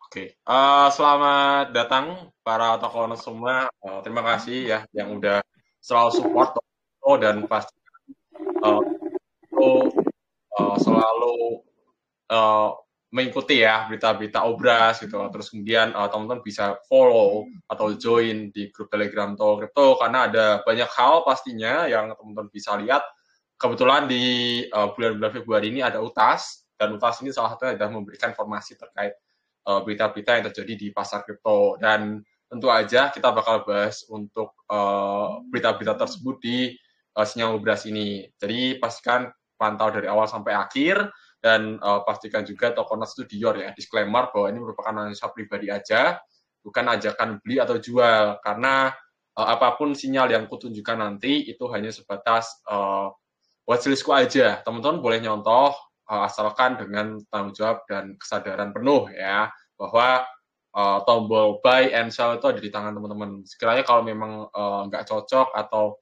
Oke, selamat datang para tokoh semua. Terima kasih ya yang udah selalu support dan pasti uh, selalu uh, mengikuti ya berita-berita Obras gitu. Terus kemudian teman-teman bisa follow atau join di grup Telegram Toko Crypto karena ada banyak hal pastinya yang teman-teman bisa lihat. Kebetulan di bulan-bulan Februari ini ada UTAS dan UTAS ini salah satunya adalah memberikan informasi terkait berita-berita yang terjadi di pasar kripto dan tentu aja kita bakal bahas untuk berita-berita tersebut di sinyal Obras ini. Jadi pastikan pantau dari awal sampai akhir dan pastikan juga Tokonas itu dior ya, disclaimer bahwa ini merupakan analisa pribadi aja, bukan ajakan beli atau jual karena apapun sinyal yang kutunjukkan nanti itu hanya sebatas watchlistku aja. Teman-teman boleh nyontoh asalkan dengan tanggung jawab dan kesadaran penuh ya bahwa tombol buy and sell itu ada di tangan teman-teman. Sekiranya kalau memang nggak cocok atau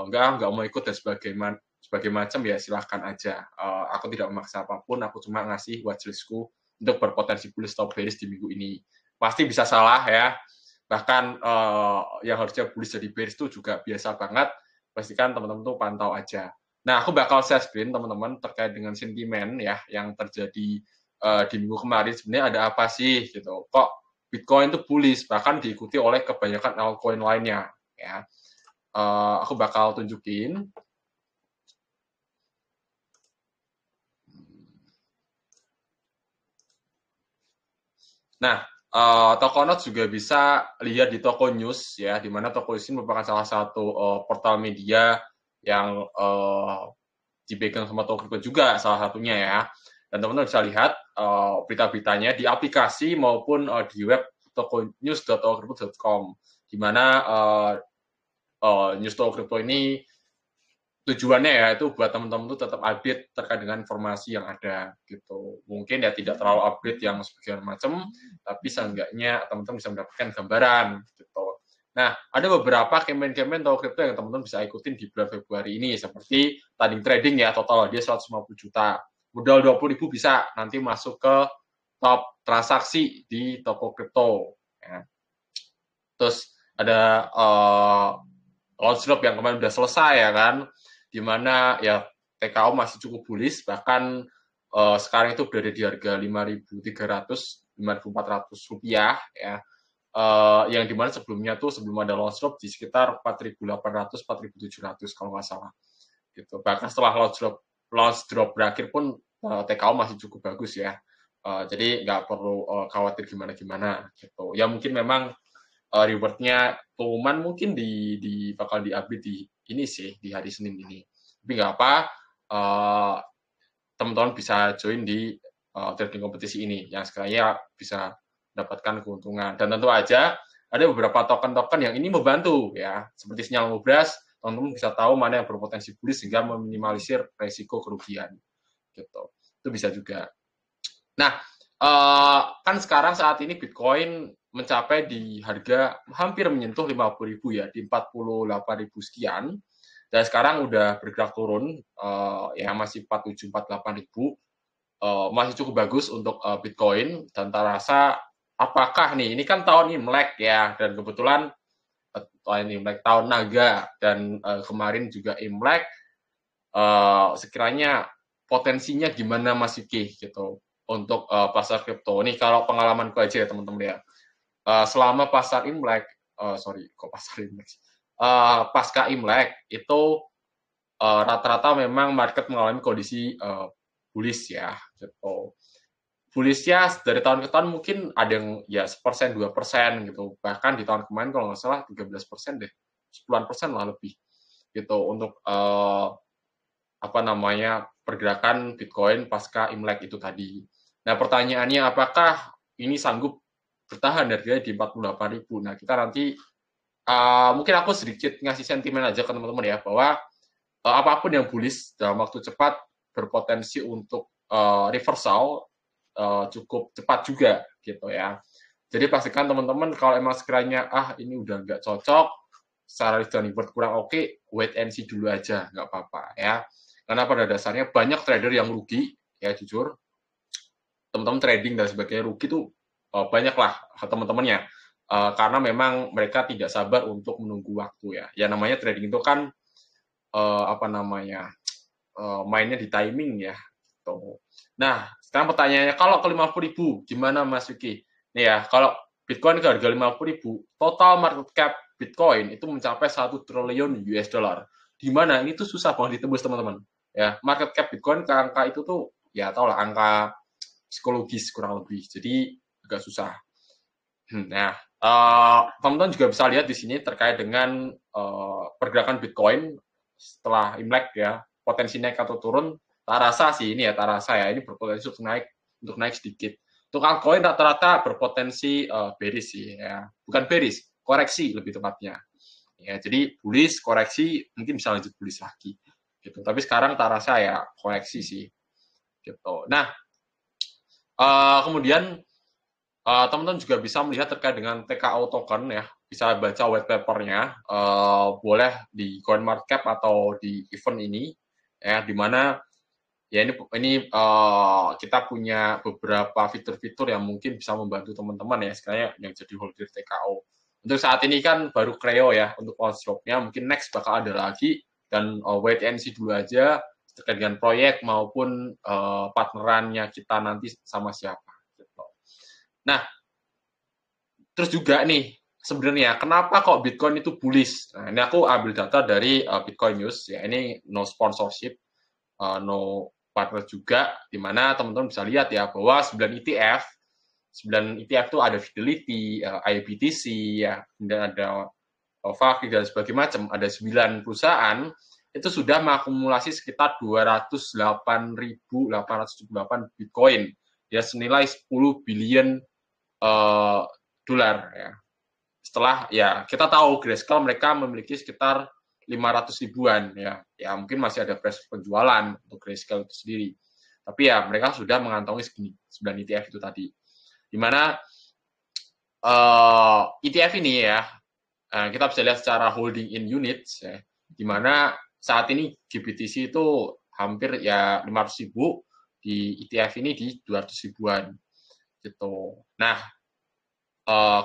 nggak mau ikut dan sebagai macam ya silahkan aja. Aku tidak memaksa apapun, aku cuma ngasih watchlistku untuk berpotensi bullish atau bearish di minggu ini. Pasti bisa salah ya. Bahkan yang harusnya bullish jadi bearish itu juga biasa banget. Pastikan teman-teman tuh pantau aja. Nah, aku bakal share screen teman-teman terkait dengan sentimen ya yang terjadi di minggu kemarin sebenarnya ada apa sih gitu. Kok Bitcoin itu bullish bahkan diikuti oleh kebanyakan altcoin lainnya ya. Aku bakal tunjukin. Nah, Tokonote juga bisa lihat di Toko News ya, di mana Toko News ini merupakan salah satu portal media yang dipegang sama Toko Crypto juga salah satunya ya. Dan teman-teman bisa lihat berita-beritanya di aplikasi maupun di web tokonews.tokocrypto.com di mana News Toko Crypto ini tujuannya ya itu buat teman-teman tuh tetap update terkait dengan informasi yang ada gitu. Mungkin ya tidak terlalu update yang sebagian macam, tapi seenggaknya teman-teman bisa mendapatkan gambaran gitu. Nah, ada beberapa campaign-campaign atau kripto yang teman-teman bisa ikutin di bulan Februari ini seperti trading trading ya total dia 150 juta. Modal 20.000 bisa nanti masuk ke top transaksi di toko kripto ya. Terus ada launch drop yang kemarin udah selesai ya kan, di mana ya TKO masih cukup bullish, bahkan sekarang itu berada di harga 5.300, 5.400 rupiah ya, yang dimana sebelumnya tuh sebelum ada launch drop di sekitar 4.800, 4.700 kalau nggak salah gitu. Bahkan setelah launch drop berakhir pun TKO masih cukup bagus ya. Jadi nggak perlu khawatir gimana-gimana gitu. Ya mungkin memang rewardnya pengumuman mungkin bakal di-update di ini sih di hari Senin ini. Tapi nggak apa, teman-teman bisa join di trading kompetisi ini yang sekiranya bisa mendapatkan keuntungan. Dan tentu aja ada beberapa token-token yang ini membantu ya, seperti sinyal ngobras, teman-teman bisa tahu mana yang berpotensi bullish sehingga meminimalisir resiko kerugian gitu. Itu bisa juga. Nah, kan sekarang saat ini Bitcoin mencapai di harga hampir menyentuh 50.000 ya, di 48.000 sekian. Dan sekarang udah bergerak turun, ya masih 47, 48.000. Masih cukup bagus untuk Bitcoin dan tak rasa apakah nih, ini kan tahun Imlek ya, dan kebetulan tahun Imlek, tahun Naga, dan kemarin juga Imlek, sekiranya potensinya gimana Mas Yuki gitu untuk pasar kripto. Nih kalau pengalamanku aja ya teman-teman ya. Selama pasar Imlek, sorry kok pasar Imlek, pasca Imlek itu rata-rata memang market mengalami kondisi bullish ya gitu. Bullishnya dari tahun ke tahun mungkin ada yang ya 1%, 2% gitu. Bahkan di tahun kemarin kalau nggak salah 13% deh, 10% lah lebih gitu untuk apa namanya pergerakan Bitcoin pasca Imlek itu tadi. Nah pertanyaannya apakah ini sanggup bertahan harganya di 48.000? Nah kita nanti mungkin aku sedikit ngasih sentimen aja ke teman-teman ya bahwa apapun yang bullish dalam waktu cepat berpotensi untuk reversal cukup cepat juga gitu ya. Jadi pastikan teman-teman kalau emang sekiranya ini udah nggak cocok, secara risk dan reward kurang oke, wait and see dulu aja, nggak apa-apa ya. Karena pada dasarnya banyak trader yang rugi, ya jujur, teman-teman trading dan sebagainya rugi tuh banyaklah teman-temannya. Karena memang mereka tidak sabar untuk menunggu waktu ya. Ya namanya trading itu kan mainnya di timing ya. Tuh. Nah, sekarang pertanyaannya kalau ke 50.000 gimana Mas Yuki? Nih ya, kalau Bitcoin ke harga 50.000, total market cap Bitcoin itu mencapai 1 triliun US dollar. Di mana ini tuh susah banget ditembus teman-teman. Ya, market cap Bitcoin ke angka itu tuh ya tau lah angka psikologis kurang lebih. Jadi agak susah. Nah, teman-teman juga bisa lihat di sini terkait dengan pergerakan Bitcoin setelah Imlek ya, potensi naik atau turun, tak rasa sih ini ya, tak rasa ya, ini berpotensi untuk naik sedikit. Untuk altcoin rata-rata berpotensi bearish sih ya, bukan bearish, koreksi lebih tepatnya. Ya, jadi bullish, koreksi, mungkin bisa lanjut bullish lagi. Gitu. Tapi sekarang tak rasa ya koreksi sih. Gitu. Nah, kemudian teman-teman juga bisa melihat terkait dengan TKO token ya, bisa baca white papernya, boleh di CoinMarketCap atau di event ini, ya, di mana ya ini kita punya beberapa fitur-fitur yang mungkin bisa membantu teman-teman ya, sekalian yang jadi holder TKO. Untuk saat ini kan baru Creo ya, untuk all shop-nya, mungkin next bakal ada lagi, dan wait and see dulu aja terkait dengan proyek maupun partnerannya kita nanti sama siapa. Gitu. Nah, terus juga nih, sebenarnya kenapa kok Bitcoin itu bullish? Nah, ini aku ambil data dari Bitcoin News, ya ini no sponsorship, no partner juga, di mana teman-teman bisa lihat ya, bahwa 9 ETF itu ada Fidelity, IBTC, ya, kemudian ada Fakir dan sebagainya macam, ada 9 perusahaan, itu sudah mengakumulasi sekitar 208.878 Bitcoin, ya senilai 10 billion dolar ya. Setelah ya kita tahu Grayscale mereka memiliki sekitar 500 ribuan ya. Ya mungkin masih ada proses penjualan untuk Grayscale itu sendiri. Tapi ya mereka sudah mengantongi 9 ETF itu tadi. Di mana ETF ini ya kita bisa lihat secara holding in units ya, di mana saat ini GBTC itu hampir ya 500 ribu, di ETF ini di 200 ribuan gitu. Nah,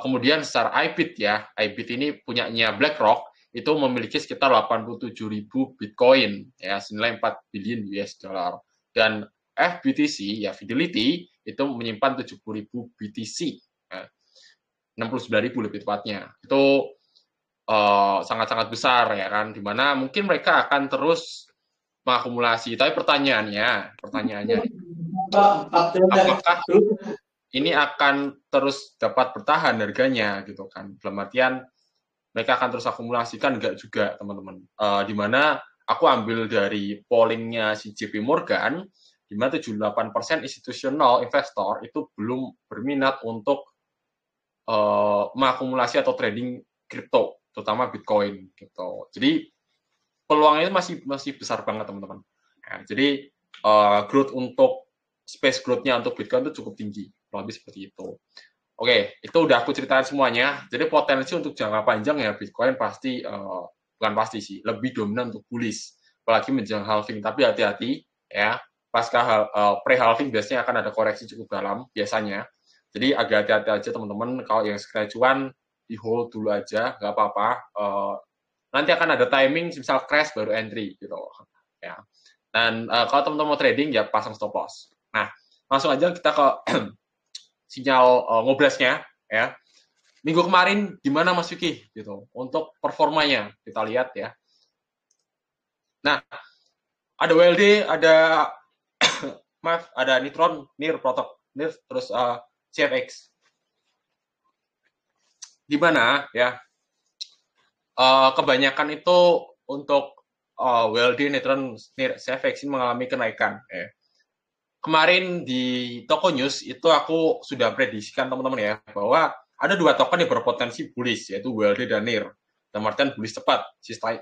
kemudian secara IBIT ya, IBIT ini punyanya BlackRock itu memiliki sekitar 87.000 Bitcoin ya senilai 4 billion US dollar, dan FBTC ya Fidelity itu menyimpan 70.000 BTC ya, 69.000 lebih tepatnya. Itu sangat-sangat besar ya kan, dimana mungkin mereka akan terus mengakumulasi. Tapi pertanyaannya apakah ini akan terus dapat bertahan harganya gitu kan? Dalam artian mereka akan terus akumulasikan, enggak juga teman-teman. Di mana aku ambil dari pollingnya si JP Morgan, di mana 78% institusional investor itu belum berminat untuk mengakumulasi atau trading kripto, terutama Bitcoin gitu. Jadi peluangnya masih besar banget teman-teman. Ya, jadi growth untuk space growth-nya untuk Bitcoin itu cukup tinggi, lebih seperti itu. Oke, itu udah aku ceritain semuanya. Jadi potensi untuk jangka panjang ya Bitcoin pasti bukan pasti sih, lebih dominan untuk bullish, apalagi menjelang halving. Tapi hati-hati ya, pasca pre-halving biasanya akan ada koreksi cukup dalam biasanya. Jadi agak hati-hati aja teman-teman. Kalau yang sekali cuan di hold dulu aja, nggak apa-apa. Nanti akan ada timing, misal crash baru entry gitu ya. Dan kalau teman-teman mau trading ya pasang stop loss. Nah, langsung aja kita ke sinyal ngobrasnya ya. Minggu kemarin gimana Mas Yuki gitu untuk performanya kita lihat ya. Nah, ada WLD, ada maaf, ada Nitron, NIR, Protok, NIR, terus CFX. Di mana ya? Kebanyakan itu untuk WLD, Nitron, NIR, CFX ini mengalami kenaikan ya. Kemarin di Toko News itu aku sudah prediksikan teman-teman ya, bahwa ada 2 token yang berpotensi bullish, yaitu WLD dan NIR. Dalam artian bullish tepat,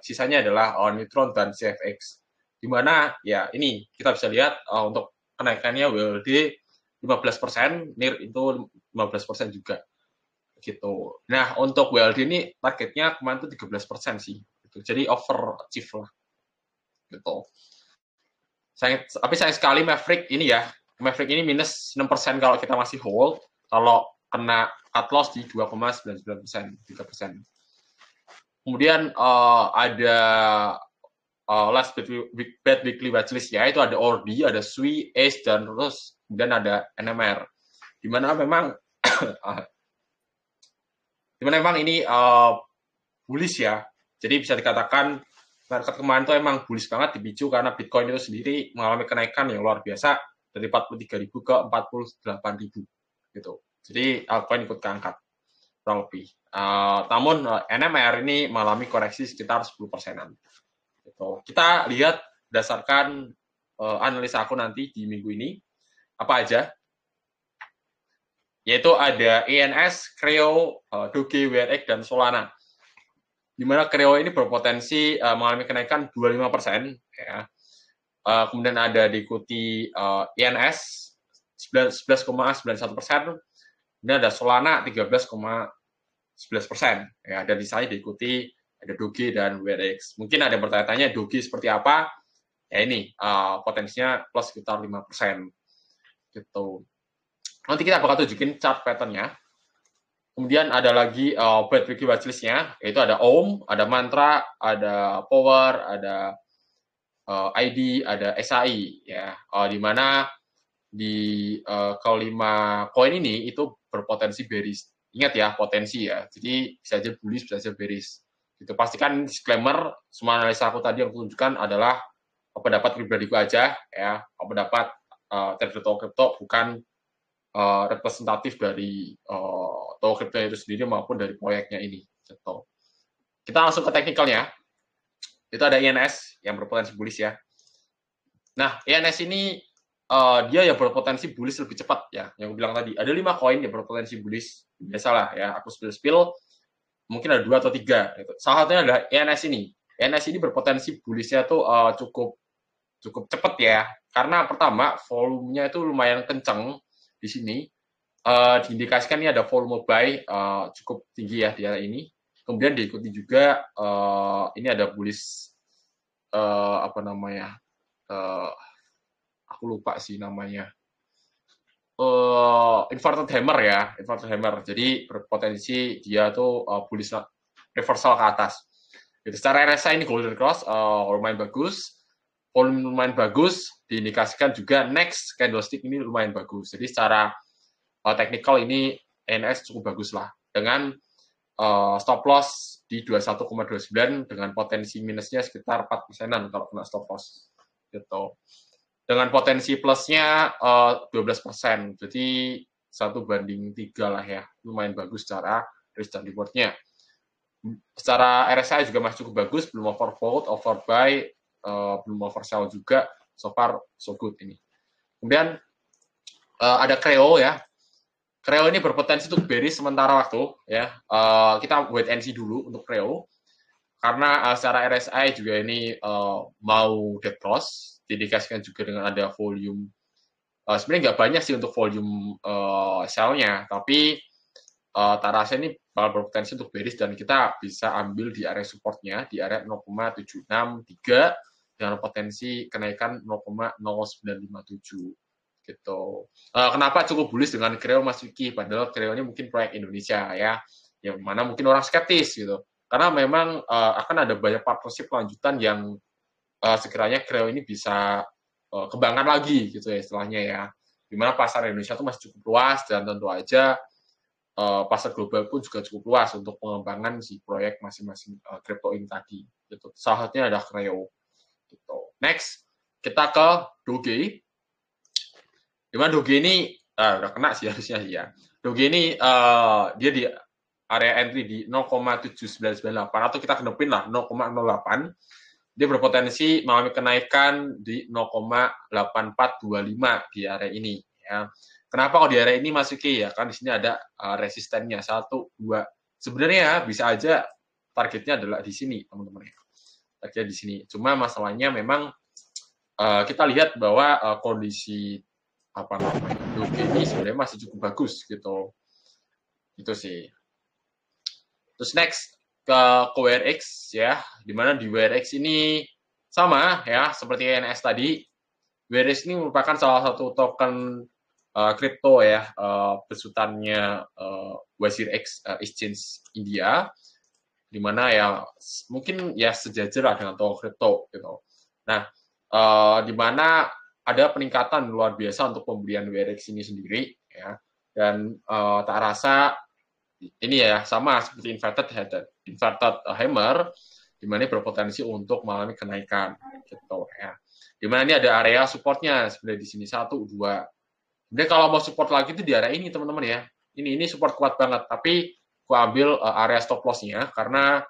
sisanya adalah Nitron dan CFX. Di mana ya ini kita bisa lihat untuk kenaikannya WLD 15%, NIR itu 15% juga. Gitu. Nah, untuk WLD ini targetnya kemarin itu 13% sih. Gitu. Jadi overachieve lah. Gitu. Tapi sayang sekali Maverick ini ya, Maverick ini minus 6% kalau kita masih hold. Kalau kena cut loss di 2,99%, 3%. Kemudian ada last bad weekly watchlist ya, itu ada ORDI, ada SWI, ACE, dan terus kemudian ada NMR. Dimana memang ini bullish ya. Jadi bisa dikatakan market kemarin itu emang bullish banget dipicu karena Bitcoin itu sendiri mengalami kenaikan yang luar biasa dari 43.000 ke 48.000 gitu. Jadi altcoin ikut keangkat kurang lebih. Namun NMR ini mengalami koreksi sekitar 10%-an. Gitu. Kita lihat berdasarkan analisa aku nanti di minggu ini apa aja. Yaitu ada ENS, Creo, Doge, WRX, dan Solana. Di mana Creo ini berpotensi mengalami kenaikan 25%. Ya. Kemudian ada diikuti ENS 11,91%. Kemudian ada Solana 13,11%. Ya, dan di sana diikuti ada Doge dan WRX. Mungkin ada yang bertanya-tanya Doge seperti apa? Ya ini potensinya plus sekitar 5%. Gitu. Nanti kita bakal tunjukin chart pattern-nya. Kemudian ada lagi bad weekly watchlist-nya, yaitu ada OM, ada Mantra, ada Power, ada ID, ada SAI, ya. Di mana di kelima koin ini itu berpotensi bearish. Ingat ya, potensi ya. Jadi bisa aja bullish, bisa aja bearish. Gitu. Pastikan disclaimer, semua analisa aku tadi yang aku tunjukkan adalah pendapat pribadiku aja, ya. Pendapat trader crypto bukan representatif dari toko crypto itu sendiri maupun dari proyeknya ini. Gitu. Kita langsung ke teknikalnya. Itu ada INS yang berpotensi bullish ya. Nah, INS ini dia yang berpotensi bullish lebih cepat ya. Yang aku bilang tadi, ada 5 koin yang berpotensi bullish. Biasalah ya, aku spill mungkin ada 2 atau 3 gitu. Salah satunya adalah INS ini. INS ini berpotensi bullishnya tuh cukup cepat ya. Karena pertama, volumenya itu lumayan kenceng di sini. Diindikasikan ini ada volume buy cukup tinggi ya di area ini. Kemudian diikuti juga ini ada bullish aku lupa sih namanya. Inverted hammer ya, inverted hammer. Jadi berpotensi dia tuh bullish reversal ke atas. Jadi secara RSI ini golden cross lumayan bagus. Volume lumayan bagus, diindikasikan juga next candlestick ini lumayan bagus. Jadi secara technical ini NS cukup bagus lah. Dengan stop loss di 21,29 dengan potensi minusnya sekitar 4%-an kalau kena stop loss. Gitu. Dengan potensi plusnya 12%. Jadi 1/3 lah ya. Lumayan bagus secara risk dan reward-nya. Secara RSI juga masih cukup bagus, belum overbought, overbuy, belum oversell juga. So far, so good ini. Kemudian ada Creo ya. Creo ini berpotensi untuk bearish sementara waktu ya. Kita wait and see dulu untuk Creo. Karena secara RSI juga ini mau dead cross, diindikasikan juga dengan ada volume. Sebenarnya nggak banyak sih untuk volume sell-nya, tapi tak rasa ini bakal berpotensi untuk bearish dan kita bisa ambil di area supportnya di area 0,763 dengan potensi kenaikan 0,0957 gitu. Kenapa cukup bullish dengan Creo Mas Wiki? Padahal Creo ini mungkin proyek Indonesia ya, yang mana mungkin orang skeptis gitu. Karena memang akan ada banyak partnership lanjutan yang sekiranya Creo ini bisa kembangkan lagi gitu ya istilahnya ya. Dimana pasar Indonesia itu masih cukup luas dan tentu aja pasar global pun juga cukup luas untuk pengembangan si proyek masing-masing crypto ini tadi. Gitu. Salah satunya adalah Creo. Gitu. Next, kita ke Doge. Dimana Doge ini udah kena sih harusnya ya. Doge ini dia di area entry di 0,7998 atau kita genepin lah 0,08. Dia berpotensi mengalami kenaikan di 0,8425 di area ini ya. Kenapa kalau di area ini masuki ya? Kan di sini ada resistennya 1, 2. Sebenarnya bisa aja targetnya adalah di sini, teman-teman. Targetnya di sini. Cuma masalahnya memang kita lihat bahwa kondisi Doge ini sebenarnya masih cukup bagus gitu. Itu sih. Terus next ke WRX ya, dimana di WRX ini sama ya seperti NS tadi. WRX ini merupakan salah satu token kripto ya, besutannya Wazir Exchange India, di mana ya mungkin ya sejajar lah dengan toko kripto gitu. Nah, di mana ada peningkatan luar biasa untuk pembelian WRX ini sendiri ya, dan tak rasa ini ya sama seperti inverted hammer, di mana berpotensi untuk mengalami kenaikan gitu ya. Di mana ini ada area supportnya sebenarnya di sini 1, 2. Sebenarnya kalau mau support lagi itu di area ini teman-teman ya. Ini support kuat banget, tapi gua ambil area stop loss-nya karena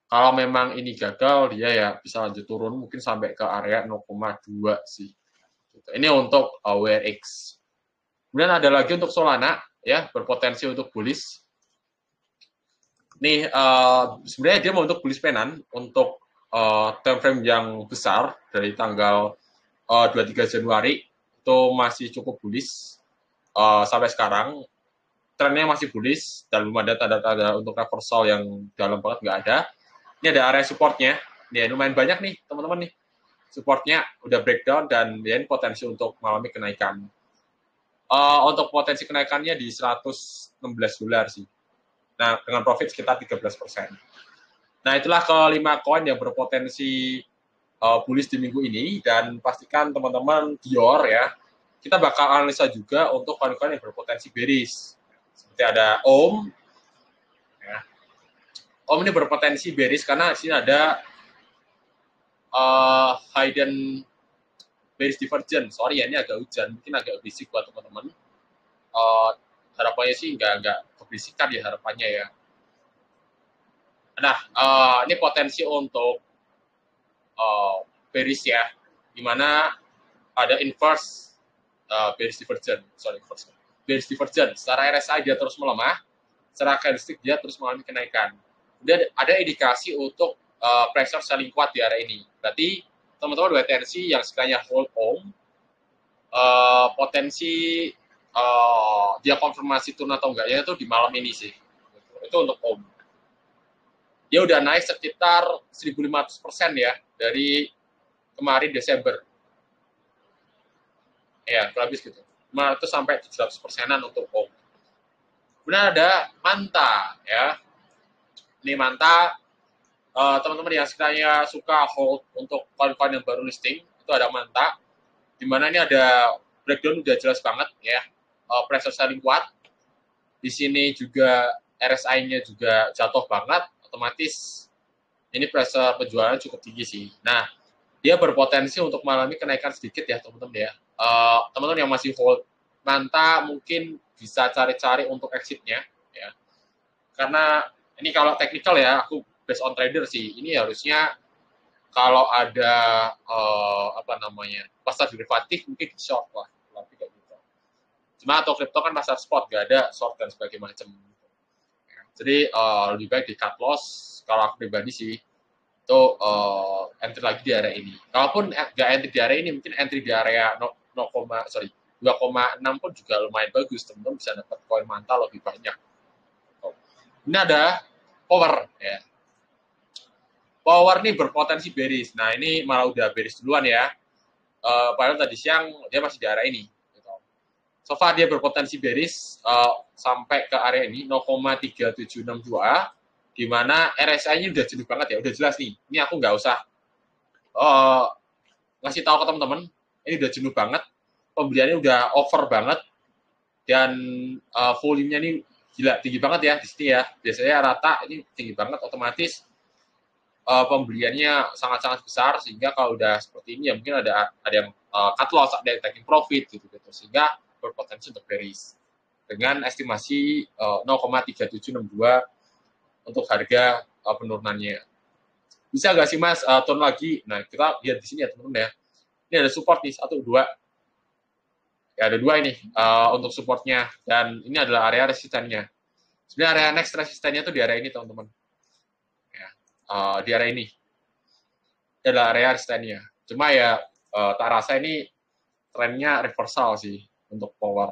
kalau memang ini gagal dia ya bisa lanjut turun mungkin sampai ke area 0,2 sih. Ini untuk WRX. Kemudian ada lagi untuk Solana ya, berpotensi untuk bullish. Nih sebenarnya dia mau untuk bullish penan untuk time frame yang besar dari tanggal 23 Januari itu masih cukup bullish sampai sekarang. Trennya masih bullish dan belum ada tanda-tanda untuk reversal yang dalam banget, nggak ada. Ini ada area supportnya, ya lumayan banyak nih teman-teman nih. Supportnya udah breakdown dan ya ini potensi untuk mengalami kenaikan. Untuk potensi kenaikannya di $116 sih. Nah, dengan profit sekitar 13%. Nah, itulah kelima koin yang berpotensi bullish di minggu ini, dan pastikan teman-teman Dior ya, kita bakal analisa juga untuk koin-koin yang berpotensi bearish. Seperti ada OM, ya. OM ini berpotensi bearish karena di sini ada hidden bearish divergence. Sorry ya, ini agak hujan, mungkin agak berisik buat teman-teman. Harapannya sih nggak keberisikan ya harapannya ya. Nah, ini potensi untuk bearish ya, dimana ada inverse bearish divergence, bearish divergence. Secara RSI dia terus melemah, secara candlestick dia terus mengalami kenaikan. Kemudian ada indikasi untuk pressure selling kuat di area ini. Berarti teman-teman WTNC yang sekiranya hold OM, potensi dia konfirmasi turun atau enggaknya itu di malam ini sih. Itu untuk OM. Dia udah naik sekitar 1.500% ya dari kemarin Desember. Ya, kurang lebih gitu. 500 sampai 700%-an untuk OM. Kemudian ada Manta ya. Ini Manta, teman-teman yang sekiranya suka hold untuk koin-koin yang baru listing, itu ada Manta. Di mana ini ada breakdown udah jelas banget ya. Pressure selling kuat. Di sini juga RSI-nya juga jatuh banget, otomatis ini pressure penjualan cukup tinggi sih. Nah, dia berpotensi untuk mengalami kenaikan sedikit ya teman-teman ya. Teman-teman yang masih hold Manta mungkin bisa cari-cari untuk exit-nya ya. Karena ini kalau technical ya, aku based on trader sih, ini harusnya kalau ada pasar derivatif mungkin di short lah, tapi kayak gitu. Cuma atau crypto kan pasar spot, gak ada short dan sebagainya macam. Jadi lebih baik di cut loss. Kalau aku pribadi sih itu entry lagi di area ini. Kalaupun nggak entry di area ini, mungkin entry di area 2,6 pun juga lumayan bagus. Teman-teman bisa dapat koin Manta lebih banyak. Ini ada power ya. Power nih berpotensi bearish. Nah ini malah udah bearish duluan ya. Padahal tadi siang dia masih di area ini. So far dia berpotensi bearish sampai ke area ini 0,3762, di mana RSI-nya udah jenuh banget ya, udah jelas nih. Ini aku nggak usah ngasih tahu ke teman-teman, ini udah jenuh banget, pembeliannya udah over banget, dan volumenya ini gila tinggi banget ya di sini ya. Biasanya rata, ini tinggi banget, otomatis pembeliannya sangat-sangat besar, sehingga kalau udah seperti ini ya mungkin ada yang cut loss, ada yang taking profit gitu-gitu, sehingga berpotensi untuk bearish dengan estimasi 0,3762 untuk harga penurunannya. Bisa nggak sih Mas turun lagi? Nah kita lihat di sini ya teman-teman ya. Ini ada support nih 1, 2. Ya ada 2 ini untuk supportnya, dan ini adalah area resistannya. Sebenarnya area next resistannya tuh di area ini teman-teman. Ya, di area ini. Ini adalah area resistannya. Cuma ya tak rasa ini trennya reversal sih untuk power.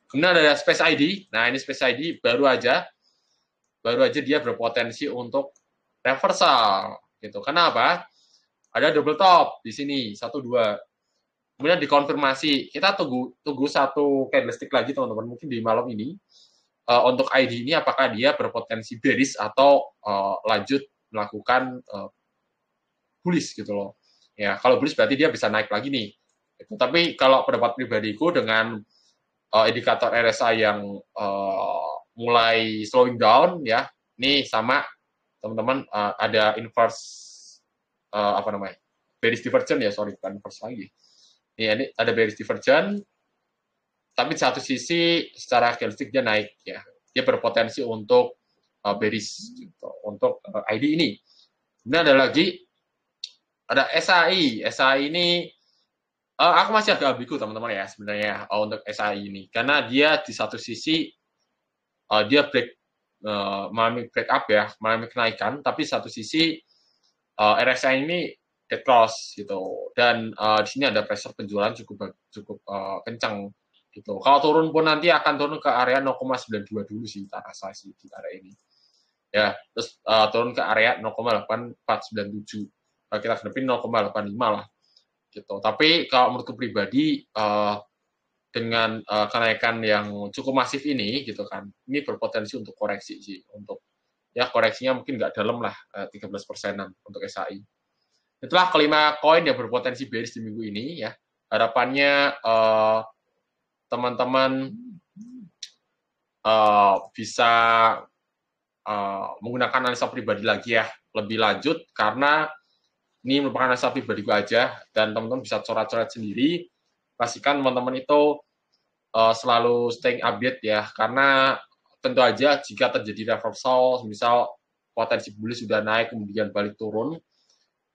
Kemudian ada Space ID. Nah, ini Space ID baru aja dia berpotensi untuk reversal gitu. Kenapa? Ada double top di sini 1, 2. kemudian dikonfirmasi. Kita tunggu satu candlestick lagi teman-teman, mungkin di malam ini, untuk ID ini apakah dia berpotensi bearish atau lanjut melakukan bullish gitu loh. Ya, kalau bullish berarti dia bisa naik lagi nih. Tapi kalau pendapat pribadiku dengan indikator RSI yang mulai slowing down ya, ini sama teman-teman ada inverse apa namanya, bearish divergence ya, sorry bukan inverse lagi. Ini ada bearish divergence, tapi di satu sisi secara candlestick dia naik ya, dia berpotensi untuk bearish gitu, untuk ID ini. Kemudian ada lagi ada SAI ini aku masih agak ambigu teman-teman ya sebenarnya untuk SAI ini, karena dia di satu sisi dia mengalami break up ya, mengalami kenaikan, tapi satu sisi RSI ini dead cross gitu, dan di sini ada pressure penjualan cukup kencang gitu. Kalau turun pun nanti akan turun ke area 0,92 dulu sih, tak rasa sih di area ini. Ya, terus turun ke area 0,8497. Kita hadapin 0,85 lah gitu. Tapi kalau menurutku pribadi dengan kenaikan yang cukup masif ini gitu kan, ini berpotensi untuk koreksi sih, untuk ya koreksinya mungkin nggak dalam lah 13%-an untuk SAI. Itulah kelima koin yang berpotensi bearish di minggu ini ya. Harapannya teman-teman bisa menggunakan analisa pribadi lagi ya lebih lanjut, karena ini merupakan analisa pribadi gue aja, dan teman-teman bisa coret-coret sendiri. Pastikan teman-teman itu selalu staying update ya, karena tentu aja jika terjadi reversal, misal potensi bullish sudah naik kemudian balik turun,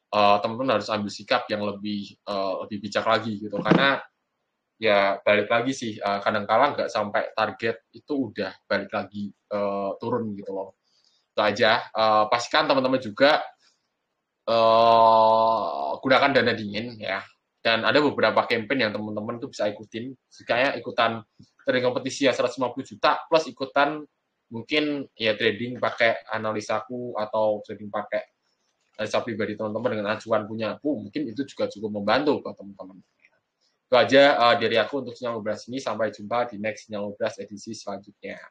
teman-teman harus ambil sikap yang lebih bijak lagi gitu, karena ya balik lagi sih kadang-kala nggak sampai target itu udah balik lagi turun gitu loh. Itu aja. Pastikan teman-teman juga gunakan dana dingin ya, dan ada beberapa campaign yang teman-teman tuh bisa ikutin, kayak ikutan trading kompetisi ya 150 juta plus ikutan mungkin ya trading pakai analisaku atau trading pakai analisa pribadi teman-teman dengan acuan punya aku, mungkin itu juga cukup membantu buat teman-teman. Itu aja dari aku untuk sinyal ngobras ini, sampai jumpa di next sinyal ngobras edisi selanjutnya.